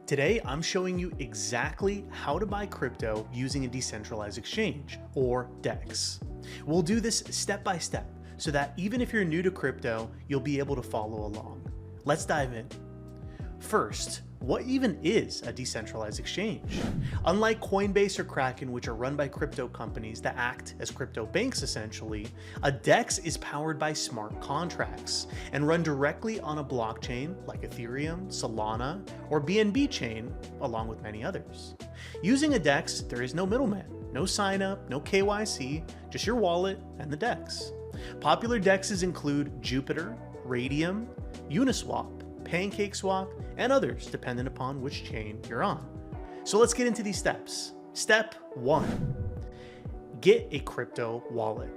Today, I'm showing you exactly how to buy crypto using a decentralized exchange, or DEX. We'll do this step by step so that even if you're new to crypto, you'll be able to follow along. Let's dive in. First, what even is a decentralized exchange? Unlike Coinbase or Kraken, which are run by crypto companies that act as crypto banks essentially, a DEX is powered by smart contracts and run directly on a blockchain like Ethereum, Solana, or BNB chain, along with many others. Using a DEX, there is no middleman, no sign up, no KYC, just your wallet and the DEX. Popular DEXs include Jupiter, Raydium, Uniswap, PancakeSwap, and others depending upon which chain you're on. So let's get into these steps. Step 1. Get a crypto wallet.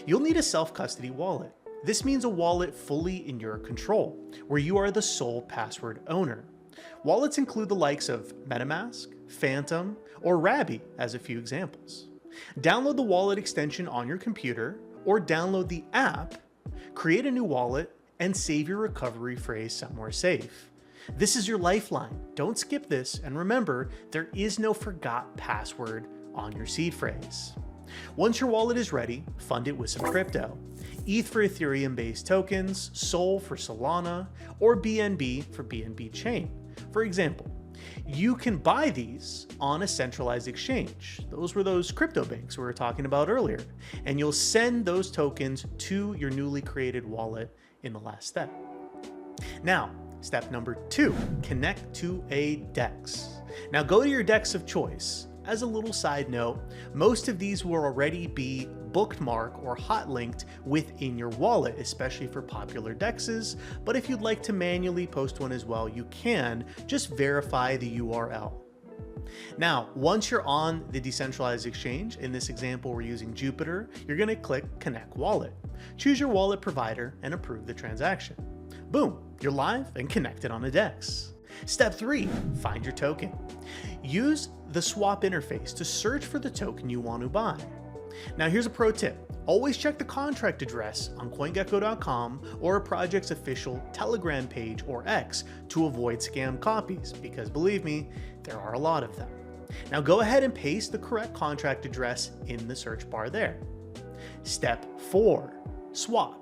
You'll need a self-custody wallet. This means a wallet fully in your control, where you are the sole password owner. Wallets include the likes of MetaMask, Phantom, or Rabby as a few examples. Download the wallet extension on your computer, or download the app, create a new wallet, and save your recovery phrase somewhere safe. This is your lifeline. Don't skip this, and remember, there is no forgot password on your seed phrase. Once your wallet is ready, fund it with some crypto. ETH for Ethereum-based tokens, Sol for Solana, or BNB for BNB chain. For example, you can buy these on a centralized exchange. Those were those crypto banks we were talking about earlier, and you'll send those tokens to your newly created wallet in the last step. Now, step number 2, connect to a DEX. Now go to your DEX of choice. As a little side note, most of these will already be bookmarked or hot linked within your wallet, especially for popular DEXs, but if you'd like to manually post one as well, you can. Just verify the URL. Now, once you're on the decentralized exchange, in this example we're using Jupiter, you're going to click Connect Wallet. Choose your wallet provider and approve the transaction. Boom, you're live and connected on a DEX. Step 3, find your token. Use the swap interface to search for the token you want to buy. Now here's a pro tip. Always check the contract address on CoinGecko.com or a project's official Telegram page or X to avoid scam copies, because believe me, there are a lot of them. Now go ahead and paste the correct contract address in the search bar there. Step 4, swap.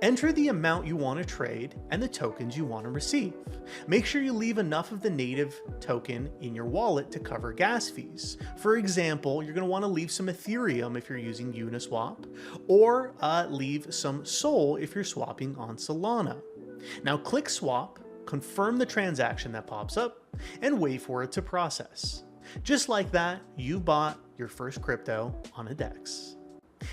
Enter the amount you want to trade and the tokens you want to receive. Make sure you leave enough of the native token in your wallet to cover gas fees. For example, you're going to want to leave some Ethereum if you're using Uniswap, or leave some Sol if you're swapping on Solana. Now click swap, confirm the transaction that pops up, and wait for it to process. Just like that, you bought your first crypto on a DEX.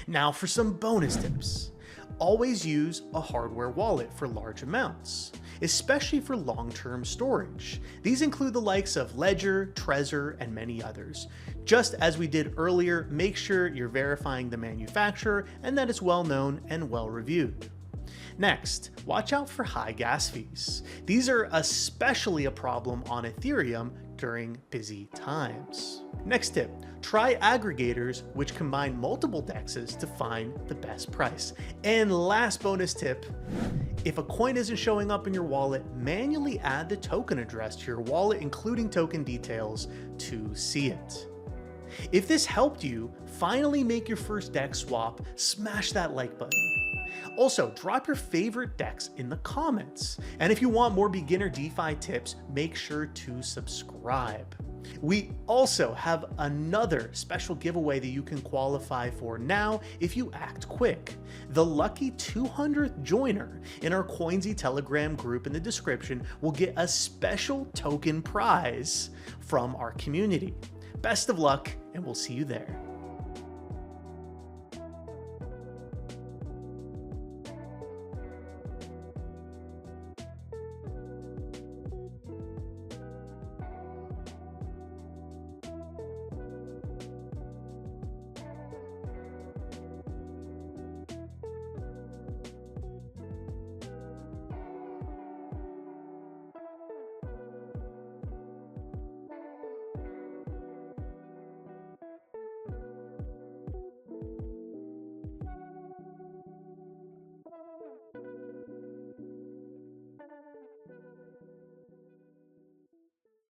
Now for some bonus tips. Always use a hardware wallet for large amounts, especially for long-term storage. These include the likes of Ledger, Trezor, and many others. Just as we did earlier, make sure you're verifying the manufacturer and that it's well-known and well-reviewed. Next, watch out for high gas fees. These are especially a problem on Ethereum during busy times. Next tip, try aggregators which combine multiple DEXs to find the best price. And last bonus tip, if a coin isn't showing up in your wallet, manually add the token address to your wallet, including token details, to see it. If this helped you finally make your first DEX swap, smash that like button. Also, drop your favorite DEX in the comments. And if you want more beginner DeFi tips, make sure to subscribe. We also have another special giveaway that you can qualify for now if you act quick. The lucky 200th joiner in our Coinsy Telegram group in the description will get a special token prize from our community. Best of luck, and we'll see you there.